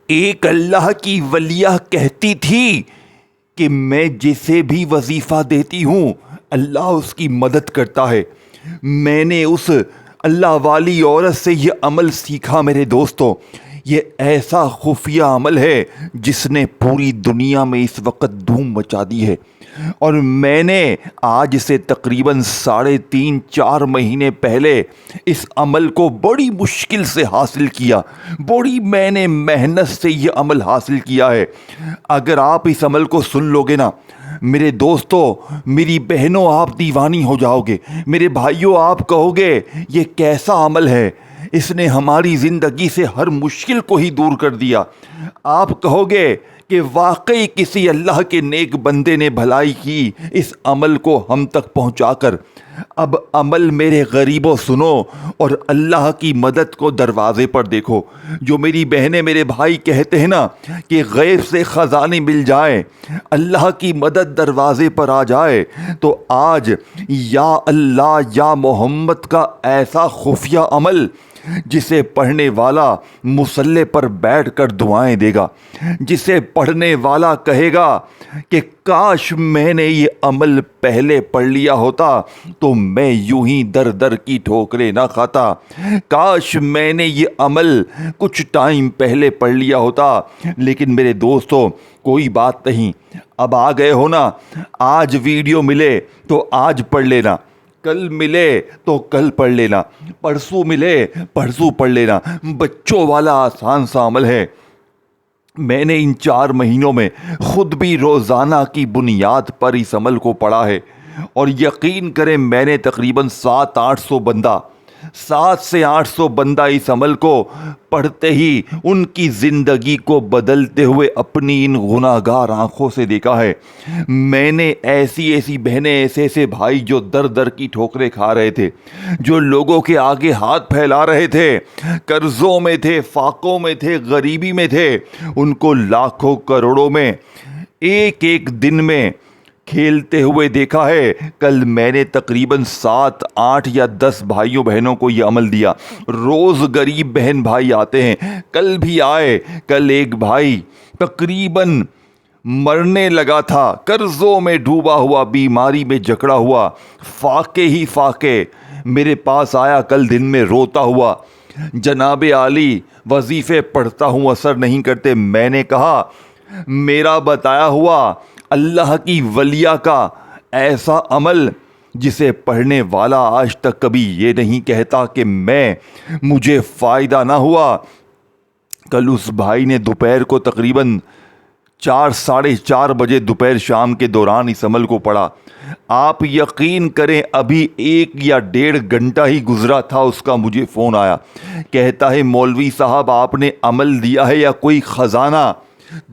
ایک اللہ کی ولیہ کہتی تھی کہ میں جسے بھی وظیفہ دیتی ہوں اللہ اس کی مدد کرتا ہے۔ میں نے اس اللہ والی عورت سے یہ عمل سیکھا میرے دوستو۔ یہ ایسا خفیہ عمل ہے جس نے پوری دنیا میں اس وقت دھوم مچا دی ہے، اور میں نے آج سے تقریباً 3.5-4 مہینے پہلے اس عمل کو بڑی مشکل سے حاصل کیا۔ بڑی میں نے محنت سے یہ عمل حاصل کیا ہے۔ اگر آپ اس عمل کو سن لو گے نا میرے دوستو، میری بہنوں، آپ دیوانی ہو جاؤ گے۔ میرے بھائیوں، آپ کہو گے یہ کیسا عمل ہے، اس نے ہماری زندگی سے ہر مشکل کو ہی دور کر دیا۔ آپ کہو گے کہ واقعی کسی اللہ کے نیک بندے نے بھلائی کی اس عمل کو ہم تک پہنچا کر۔ اب عمل میرے غریبوں سنو اور اللہ کی مدد کو دروازے پر دیکھو۔ جو میری بہنیں میرے بھائی کہتے ہیں نا کہ غیب سے خزانے مل جائیں، اللہ کی مدد دروازے پر آ جائے، تو آج یا اللہ یا محمد کا ایسا خفیہ عمل جسے پڑھنے والا مصلی پر بیٹھ کر دعائیں دے گا، جسے پڑھنے والا کہے گا کہ کاش میں نے یہ عمل پہلے پڑھ لیا ہوتا تو میں یوں ہی در در کی ٹھوکریں نہ کھاتا، کاش میں نے یہ عمل کچھ ٹائم پہلے پڑھ لیا ہوتا۔ لیکن میرے دوستو، کوئی بات نہیں، اب آ گئے ہو نا، آج ویڈیو ملے تو آج پڑھ لینا، کل ملے تو کل پڑھ لینا، پرسوں ملے پرسوں پڑھ لینا۔ بچوں والا آسان سا عمل ہے۔ میں نے ان 4 مہینوں میں خود بھی روزانہ کی بنیاد پر اس عمل کو پڑھا ہے، اور یقین کریں میں نے تقریباً 700 سے 800 بندہ اس عمل کو پڑھتے ہی ان کی زندگی کو بدلتے ہوئے اپنی ان گناہگار آنکھوں سے دیکھا ہے۔ میں نے ایسی بہنیں، ایسے بھائی جو در در کی ٹھوکریں کھا رہے تھے، جو لوگوں کے آگے ہاتھ پھیلا رہے تھے، قرضوں میں تھے، فاقوں میں تھے، غریبی میں تھے، ان کو لاکھوں کروڑوں میں ایک دن میں کھیلتے ہوئے دیکھا ہے۔ کل میں نے تقریباً 7، 8 یا 10 بھائیوں بہنوں کو یہ عمل دیا۔ روز غریب بہن بھائی آتے ہیں، کل بھی آئے۔ کل ایک بھائی تقریباً مرنے لگا تھا، قرضوں میں ڈوبا ہوا، بیماری میں جکڑا ہوا، فاقے ہی فاقے، میرے پاس آیا کل دن میں روتا ہوا، جناب عالی وظیفے پڑھتا ہوں اثر نہیں کرتے۔ میں نے کہا میرا بتایا ہوا اللہ کی ولیہ کا ایسا عمل جسے پڑھنے والا آج تک کبھی یہ نہیں کہتا کہ مجھے فائدہ نہ ہوا۔ کل اس بھائی نے دوپہر کو تقریباً 4-4:30 بجے دوپہر شام کے دوران اس عمل کو پڑھا۔ آپ یقین کریں ابھی 1 یا 1.5 گھنٹہ ہی گزرا تھا، اس کا مجھے فون آیا، کہتا ہے مولوی صاحب آپ نے عمل دیا ہے یا کوئی خزانہ،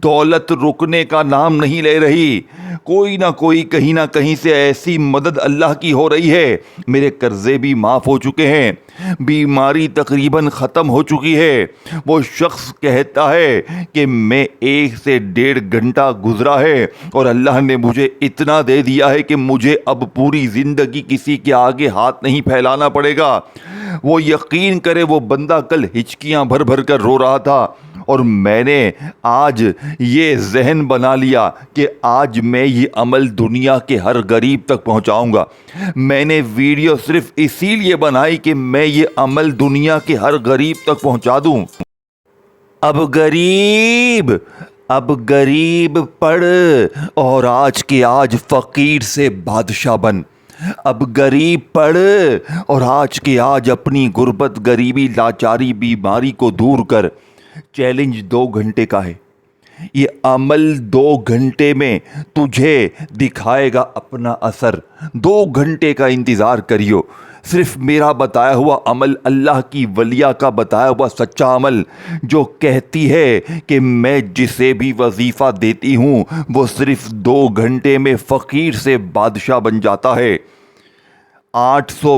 دولت رکنے کا نام نہیں لے رہی، کوئی نہ کوئی کہیں نہ کہیں سے ایسی مدد اللہ کی ہو رہی ہے، میرے قرضے بھی معاف ہو چکے ہیں، بیماری تقریباً ختم ہو چکی ہے۔ وہ شخص کہتا ہے کہ میں 1 سے 1.5 گھنٹہ گزرا ہے اور اللہ نے مجھے اتنا دے دیا ہے کہ مجھے اب پوری زندگی کسی کے آگے ہاتھ نہیں پھیلانا پڑے گا۔ وہ یقین کرے وہ بندہ کل ہچکیاں بھر بھر کر رو رہا تھا، اور میں نے آج یہ ذہن بنا لیا کہ آج میں یہ عمل دنیا کے ہر غریب تک پہنچاؤں گا۔ میں نے ویڈیو صرف اسی لیے بنائی کہ میں یہ عمل دنیا کے ہر غریب تک پہنچا دوں۔ اب غریب پڑھ اور آج کے آج فقیر سے بادشاہ بن۔ اب غریب پڑھ اور آج کے آج اپنی غربت، غریبی، لاچاری، بیماری کو دور کر۔ چیلنج 2 گھنٹے کا ہے، یہ عمل 2 گھنٹے میں تجھے دکھائے گا اپنا اثر۔ 2 گھنٹے کا انتظار کریو، صرف میرا بتایا ہوا عمل، اللہ کی ولیہ کا بتایا ہوا سچا عمل، جو کہتی ہے کہ میں جسے بھی وظیفہ دیتی ہوں وہ صرف 2 گھنٹے میں فقیر سے بادشاہ بن جاتا ہے۔ 800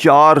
4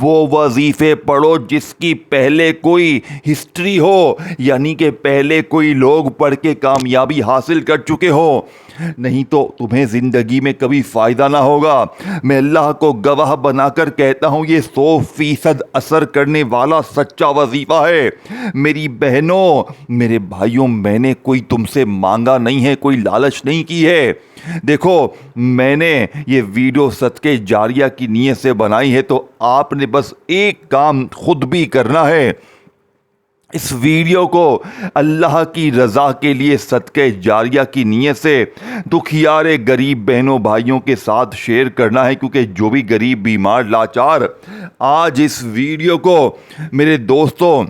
وہ وظیفے پڑھو جس کی پہلے کوئی ہسٹری ہو، یعنی کہ پہلے کوئی لوگ پڑھ کے کامیابی حاصل کر چکے ہو، نہیں تو تمہیں زندگی میں کبھی فائدہ نہ ہوگا۔ میں اللہ کو گواہ بنا کر کہتا ہوں یہ 100% اثر کرنے والا سچا وظیفہ ہے۔ میری بہنوں، میرے بھائیوں، میں نے کوئی تم سے مانگا نہیں ہے، کوئی لالچ نہیں کی ہے۔ دیکھو، میں نے یہ ویڈیو صدقے جاریہ کی نیت سے بنائی ہے، تو آپ نے بس ایک کام خود بھی کرنا ہے، اس ویڈیو کو اللہ کی رضا کے لیے صدقے جاریہ کی نیت سے دکھیارے غریب بہنوں بھائیوں کے ساتھ شیئر کرنا ہے، کیونکہ جو بھی غریب بیمار لاچار آج اس ویڈیو کو میرے دوستوں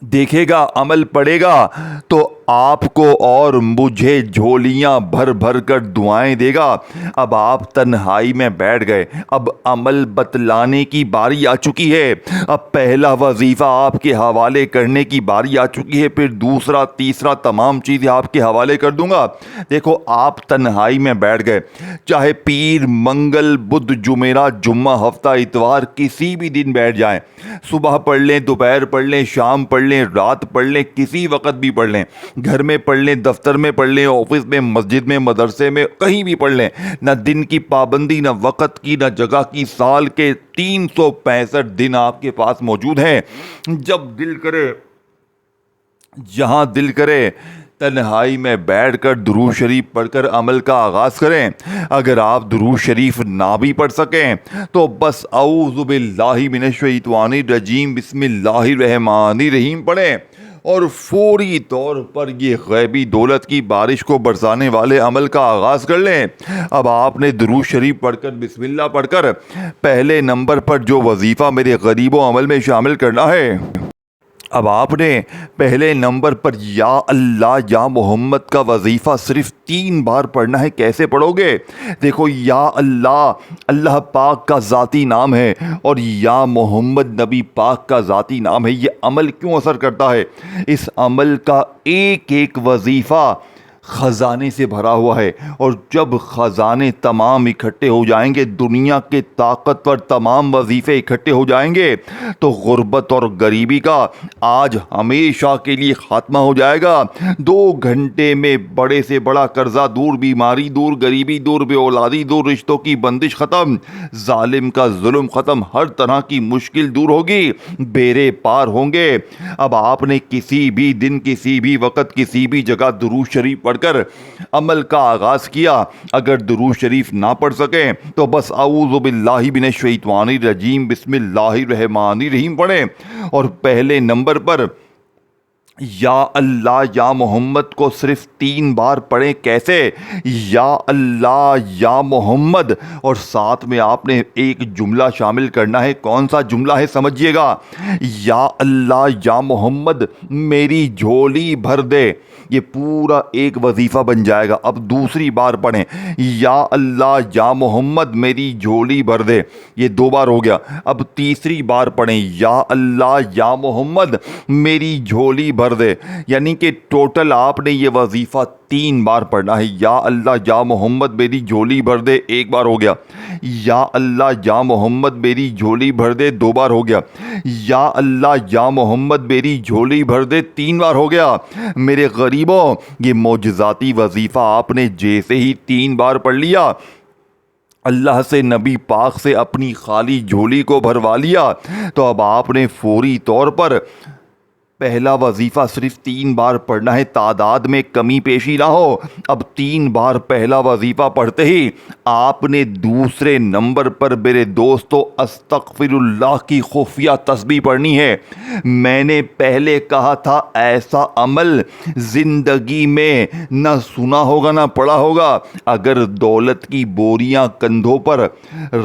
دیکھے گا، عمل پڑے گا، تو آپ کو اور مجھے جھولیاں بھر بھر کر دعائیں دے گا۔ اب آپ تنہائی میں بیٹھ گئے، اب عمل بتلانے کی باری آ چکی ہے، اب پہلا وظیفہ آپ کے حوالے کرنے کی باری آ چکی ہے، پھر دوسرا تیسرا تمام چیزیں آپ کے حوالے کر دوں گا۔ دیکھو، آپ تنہائی میں بیٹھ گئے، چاہے پیر، منگل، بدھ، جمعرات، جمعہ، ہفتہ، اتوار، کسی بھی دن بیٹھ جائیں، صبح پڑھ لیں، دوپہر پڑھ لیں، شام پڑھ لیں، رات پڑھ لیں، کسی وقت بھی پڑھ لیں، گھر میں پڑھ لیں، دفتر میں پڑھ لیں، آفس میں، مسجد میں، مدرسے میں، کہیں بھی پڑھ لیں، نہ دن کی پابندی، نہ وقت کی، نہ جگہ کی، سال کے 365 دن آپ کے پاس موجود ہیں۔ جب دل کرے، جہاں دل کرے، تنہائی میں بیٹھ کر درود شریف پڑھ کر عمل کا آغاز کریں۔ اگر آپ درود شریف نہ بھی پڑھ سکیں تو بس اعوذ باللہ من الشیطان الرجیم بسم اللہ الرحمن الرحیم پڑھیں، اور فوری طور پر یہ غیبی دولت کی بارش کو برسانے والے عمل کا آغاز کر لیں۔ اب آپ نے درود شریف پڑھ کر، بسم اللہ پڑھ کر، پہلے نمبر پر جو وظیفہ میرے غریبوں عمل میں شامل کرنا ہے، اب آپ نے پہلے نمبر پر یا اللہ یا محمد کا وظیفہ صرف 3 بار پڑھنا ہے۔ کیسے پڑھو گے؟ دیکھو، یا اللہ اللہ پاک کا ذاتی نام ہے، اور یا محمد نبی پاک کا ذاتی نام ہے۔ یہ عمل کیوں اثر کرتا ہے؟ اس عمل کا ایک ایک وظیفہ خزانے سے بھرا ہوا ہے، اور جب خزانے تمام اکٹھے ہو جائیں گے، دنیا کے طاقتور تمام وظیفے اکٹھے ہو جائیں گے، تو غربت اور غریبی کا آج ہمیشہ کے لیے خاتمہ ہو جائے گا۔ 2 گھنٹے میں بڑے سے بڑا قرضہ دور، بیماری دور، غریبی دور، بے اولادی دور، رشتوں کی بندش ختم، ظالم کا ظلم ختم، ہر طرح کی مشکل دور ہوگی، بیڑے پار ہوں گے۔ اب آپ نے کسی بھی دن، کسی بھی وقت، کسی بھی جگہ درود شریف پڑھ کر عمل کا آغاز کیا۔ اگر درود شریف نہ پڑھ سکیں تو بس اعوذ باللہ من الشیطان الرجیم بسم اللہ الرحمن الرحیم پڑھیں، اور پہلے نمبر پر یا اللہ یا محمد کو صرف 3 بار پڑھیں۔ کیسے؟ یا اللہ یا محمد، اور ساتھ میں آپ نے ایک جملہ شامل کرنا ہے۔ کون سا جملہ ہے؟ سمجھیے گا، یا اللہ یا محمد میری جھولی بھر دے، یہ پورا ایک وظیفہ بن جائے گا۔ اب دوسری بار پڑھیں، یا اللہ یا محمد میری جھولی بھر دے، یہ 2 بار ہو گیا۔ اب تیسری بار پڑھیں، یا اللہ یا محمد میری جھولی بھر دے، یعنی کہ ٹوٹل آپ نے یہ وظیفہ 3 بار پڑھنا ہے۔ یا اللہ یا محمد میری جھولی بھر دے 1 بار ہو گیا، یا اللہ یا محمد میری جھولی بھر دے 2 بار ہو گیا، یا اللہ یا محمد میری جھولی بھر دے 3 بار ہو گیا۔ میرے غریبوں، یہ معجزاتی وظیفہ آپ نے جیسے ہی 3 بار پڑھ لیا، اللہ سے، نبی پاک سے اپنی خالی جھولی کو بھروا لیا، تو اب آپ نے فوری طور پر پہلا وظیفہ صرف 3 بار پڑھنا ہے، تعداد میں کمی بیشی نہ ہو۔ اب 3 بار پہلا وظیفہ پڑھتے ہی آپ نے دوسرے نمبر پر میرے دوستو استغفر اللہ کی خفیہ تسبیح پڑھنی ہے۔ میں نے پہلے کہا تھا ایسا عمل زندگی میں نہ سنا ہوگا نہ پڑھا ہوگا۔ اگر دولت کی بوریاں کندھوں پر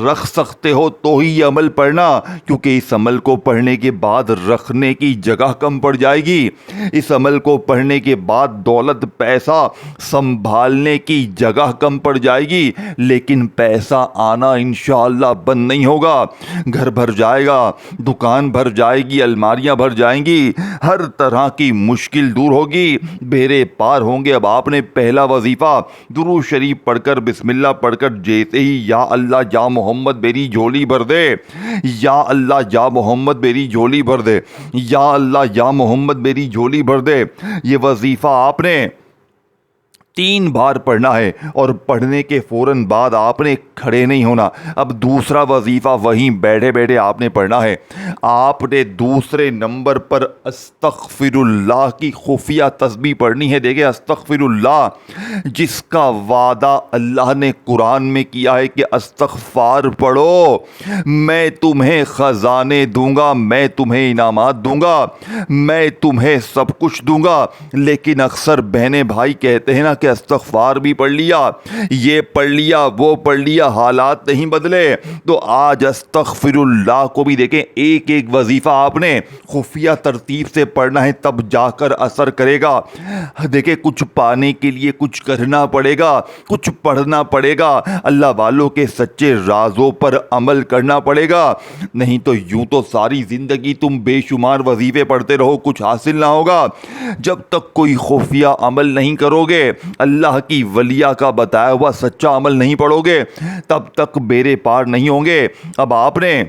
رکھ سکتے ہو تو ہی یہ عمل پڑھنا، کیونکہ اس عمل کو پڑھنے کے بعد رکھنے کی جگہ کم پڑ جائے گی. اس عمل کو پڑھنے کے بعد دولت پیسہ سنبھالنے کی جگہ کم پڑ جائے گی, لیکن پیسہ آنا انشاءاللہ بند نہیں ہوگا. گھر بھر جائے گا, دکان بھر جائے گی, الماریاں بھر جائیں گی, ہر طرح کی مشکل دور ہوگی, بیڑے پار ہوں گے. اب آپ نے پہلا وظیفہ درود شریف پڑھ کر بسم اللہ پڑھ کر جیسے ہی یا اللہ یا محمد میری جھولی بھر دے, یا اللہ یا محمد میری جھولی بھر دے, یا اللہ یا محمد میری جھولی بھر دے, یہ وظیفہ آپ نے 3 بار پڑھنا ہے. اور پڑھنے کے فوراً بعد آپ نے کھڑے نہیں ہونا. اب دوسرا وظیفہ وہیں بیٹھے بیٹھے آپ نے پڑھنا ہے. آپ نے دوسرے نمبر پر استغفر اللہ کی خفیہ تسبیح پڑھنی ہے. دیکھیں, استغفر اللہ جس کا وعدہ اللہ نے قرآن میں کیا ہے کہ استغفار پڑھو, میں تمہیں خزانے دوں گا, میں تمہیں انعامات دوں گا, میں تمہیں سب کچھ دوں گا. لیکن اکثر بہنیں بھائی کہتے ہیں نا کہ استغفار بھی پڑھ لیا, یہ پڑھ لیا, وہ پڑھ لیا, حالات نہیں بدلے. تو آج استغفر اللہ کو بھی دیکھیں, ایک ایک وظیفہ آپ نے خفیہ ترتیب سے پڑھنا ہے, تب جا کر اثر کرے گا. دیکھیں, کچھ پانے کے لیے کچھ کرنا پڑے گا, کچھ پڑھنا پڑے گا, اللہ والوں کے سچے رازوں پر عمل کرنا پڑے گا. نہیں تو یوں تو ساری زندگی تم بے شمار وظیفے پڑھتے رہو, کچھ حاصل نہ ہوگا. جب تک کوئی خفیہ عمل نہیں کرو گے, اللہ کی ولیہ کا بتایا ہوا سچا عمل نہیں پڑھو گے, تب تک بیڑے پار نہیں ہوں گے. اب آپ نے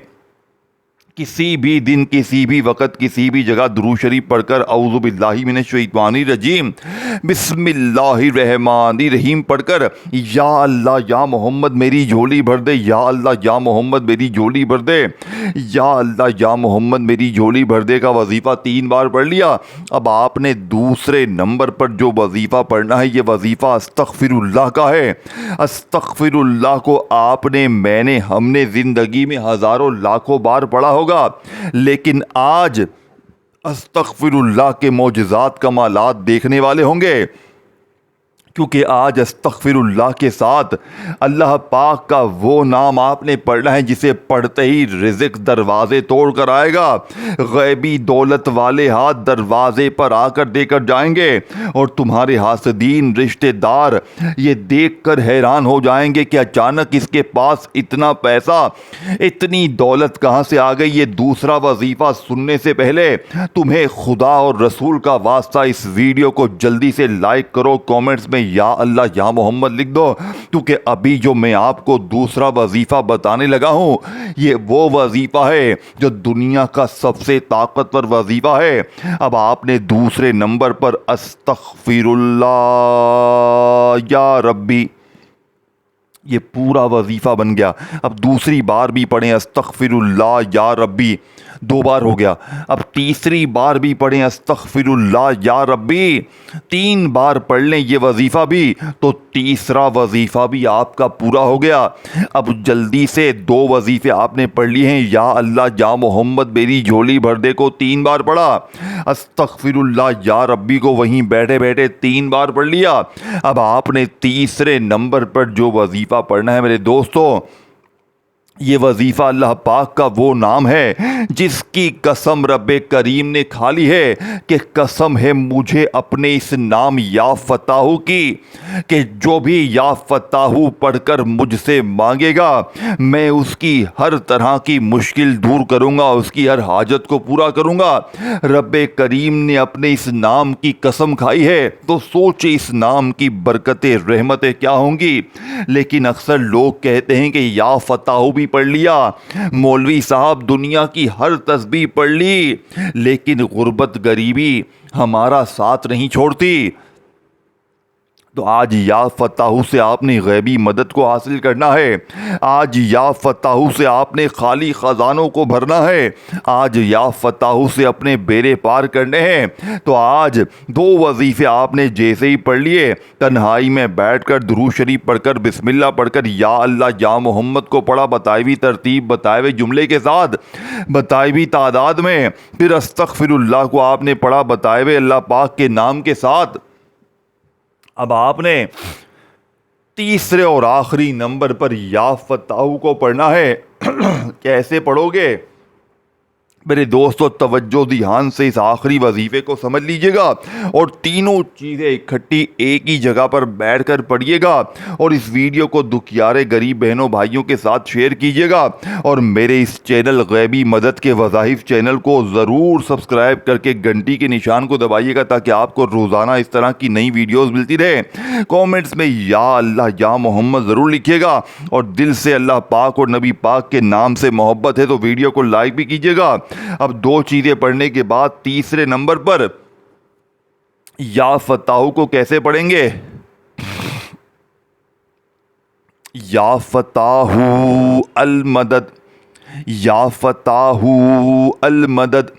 کسی بھی دن, کسی بھی وقت, کسی بھی جگہ درود شریف پڑھ کر اعوذ باللہ من الشیطان الرجیم بسم اللہ الرحمن الرحیم پڑھ کر یا اللہ یا محمد میری جھولی بھر دے, یا اللہ یا محمد میری جھولی بھر دے, یا اللہ یا محمد میری جھولی بھر دے کا وظیفہ 3 بار پڑھ لیا. اب آپ نے دوسرے نمبر پر جو وظیفہ پڑھنا ہے, یہ وظیفہ استغفر اللہ کا ہے. استغفر اللہ کو آپ نے, میں نے, ہم نے زندگی میں ہزاروں لاکھوں بار پڑھا ہوگا, لیکن آج استغفر اللہ کے معجزات کمالات دیکھنے والے ہوں گے, کیونکہ آج استغفر اللہ کے ساتھ اللہ پاک کا وہ نام آپ نے پڑھنا ہے جسے پڑھتے ہی رزق دروازے توڑ کر آئے گا. غیبی دولت والے ہاتھ دروازے پر آ کر دے کر جائیں گے, اور تمہارے حاسدین رشتہ دار یہ دیکھ کر حیران ہو جائیں گے کہ اچانک اس کے پاس اتنا پیسہ, اتنی دولت کہاں سے آ گئی. یہ دوسرا وظیفہ سننے سے پہلے تمہیں خدا اور رسول کا واسطہ اس ویڈیو کو جلدی سے لائک کرو, کومنٹس میں یا اللہ یا محمد لکھ دو, کیونکہ ابھی جو میں آپ کو دوسرا وظیفہ بتانے لگا ہوں, یہ وہ وظیفہ ہے جو دنیا کا سب سے طاقتور وظیفہ ہے. اب آپ نے دوسرے نمبر پر استغفر اللہ یا ربی, یہ پورا وظیفہ بن گیا. اب دوسری بار بھی پڑھیں استغفر اللہ یا ربی, 2 بار ہو گیا. اب تیسری بار بھی پڑھیں استغفر اللہ یا ربی, 3 بار پڑھ لیں یہ وظیفہ بھی, تو تیسرا وظیفہ بھی آپ کا پورا ہو گیا. اب جلدی سے 2 وظیفے آپ نے پڑھ لیے ہیں, یا اللہ یا محمد میری جھولی بھر دے کو 3 بار پڑھا, استغفر اللہ یا ربی کو وہیں بیٹھے بیٹھے 3 بار پڑھ لیا. اب آپ نے تیسرے نمبر پر جو وظیفہ پڑھنا ہے میرے دوستوں, یہ وظیفہ اللہ پاک کا وہ نام ہے جس کی قسم رب کریم نے کھا لی ہے کہ قسم ہے مجھے اپنے اس نام یا فتاحو کی کہ جو بھی یا فتاحو پڑھ کر مجھ سے مانگے گا میں اس کی ہر طرح کی مشکل دور کروں گا, اس کی ہر حاجت کو پورا کروں گا. رب کریم نے اپنے اس نام کی قسم کھائی ہے, تو سوچے اس نام کی برکتیں رحمتیں کیا ہوں گی. لیکن اکثر لوگ کہتے ہیں کہ یا فتاحو بھی پڑھ لیا, مولوی صاحب دنیا کی ہر تسبیح پڑھ لی, لیکن غربت غریبی ہمارا ساتھ نہیں چھوڑتی. تو آج یا فتاحو سے آپ نے غیبی مدد کو حاصل کرنا ہے, آج یا فتاحو سے آپ نے خالی خزانوں کو بھرنا ہے, آج یا فتاحو سے اپنے بیڑے پار کرنے ہیں. تو آج 2 وظیفے آپ نے جیسے ہی پڑھ لیے, تنہائی میں بیٹھ کر درود شریف پڑھ کر بسم اللہ پڑھ کر یا اللہ یا محمد کو پڑھا, بتائی ہوئی ترتیب, بتائے ہوئے جملے کے ساتھ, بتائی ہوئی تعداد میں. پھر استغفر اللہ کو آپ نے پڑھا بتائے ہوئے اللہ پاک کے نام کے ساتھ. اب آپ نے تیسرے اور آخری نمبر پر یا فتاحو کو پڑھنا ہے. کیسے پڑھو گے؟ میرے دوستو توجہ دھیان سے اس آخری وظیفے کو سمجھ لیجئے گا اور تینوں چیزیں اکٹھی ایک ہی جگہ پر بیٹھ کر پڑھیے گا اور اس ویڈیو کو دکھیارے غریب بہنوں بھائیوں کے ساتھ شیئر کیجئے گا اور میرے اس چینل غیبی مدد کے وظائف چینل کو ضرور سبسکرائب کر کے گھنٹی کے نشان کو دبائیے گا تاکہ آپ کو روزانہ اس طرح کی نئی ویڈیوز ملتی رہے۔ کومنٹس میں یا اللہ یا محمد ضرور لکھیے گا اور دل سے اللہ پاک اور نبی پاک کے نام سے محبت ہے تو ویڈیو کو لائک بھی کیجئے گا۔ اب دو چیزیں پڑھنے کے بعد تیسرے نمبر پر یا فتاحو کو کیسے پڑھیں گے؟ یا فتاحو المدد، یا فتاحو المدد،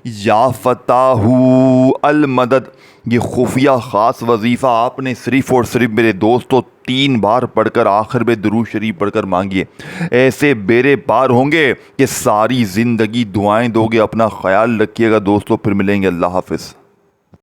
یا فتاحو المدد۔ یہ خفیہ خاص وظیفہ آپ نے صرف اور صرف میرے دوستو 3 بار پڑھ کر آخر میں درود شریف پڑھ کر مانگیے، ایسے بیڑے پار ہوں گے کہ ساری زندگی دعائیں دو گے۔ اپنا خیال رکھیے گا دوستو، پھر ملیں گے، اللہ حافظ۔